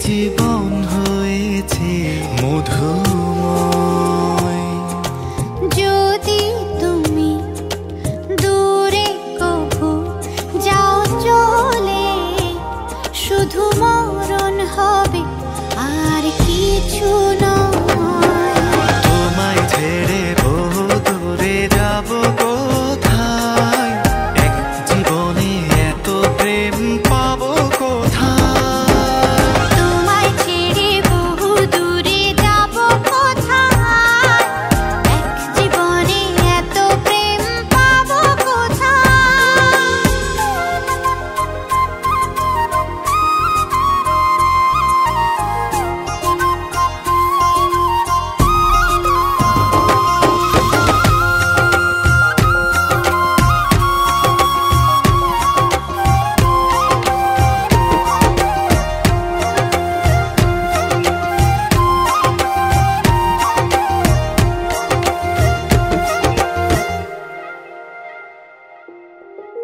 জীবন হয়েছে মধুময়। যদি তুমি দূরে কভু যাও চলে, শুধু মরণ হবে আর কিছু নয়। তোমায় ছেড়ে বহু দূরে যাব কোথায়, এক জীবনে এত প্রেম পাবো কোথায়। তোমায় ছেড়ে বহু দূরে যাব কোথায়, এক জীবনে এত প্রেম পাবো কোথায়।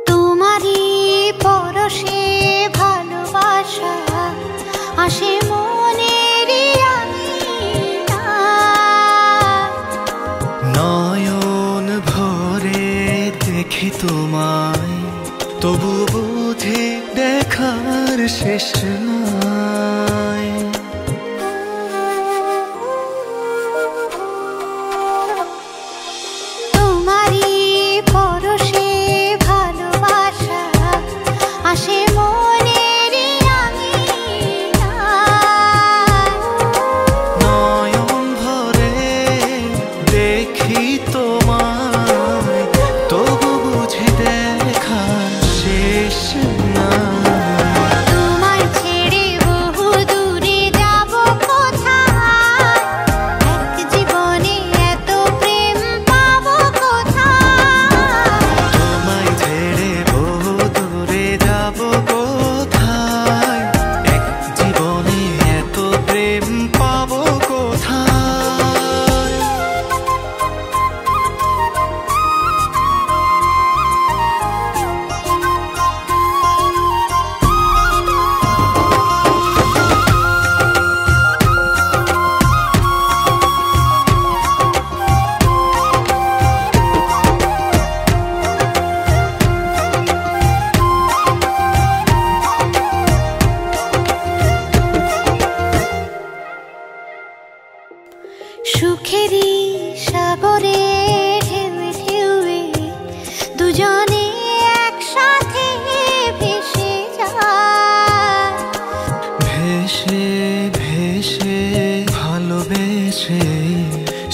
তোমারই পরশে ভালোবাসা আসে মনের নয়ন ভরে দেখি তোমায়, তবু বুঝে দেখার শেষ নাই। তোমারই পরশে ভালোবাসা আসে মনের নয়ন ভরে দেখি তোমায়, তবু বুঝে দেখার শেষ নাই। তোমায় ছেড়ে বহু দূরে যাব কোথায়, এক জীবনে এত প্রেম পাবো কোথায়। তোমায় ছেড়ে বহু দূরে যাব কোথায়, এক জীবনে এত প্রেম পাবো কোথায়। সুখেরই সাগরে ঢেউয়ে ঢেউয়ে দুজনে একসাথে ভেসে যায়। ভেসে ভেসে ভালোবেসে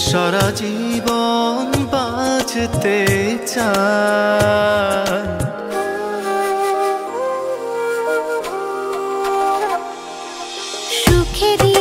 সারা জীবন বাঁচতে চায়। সুখেরই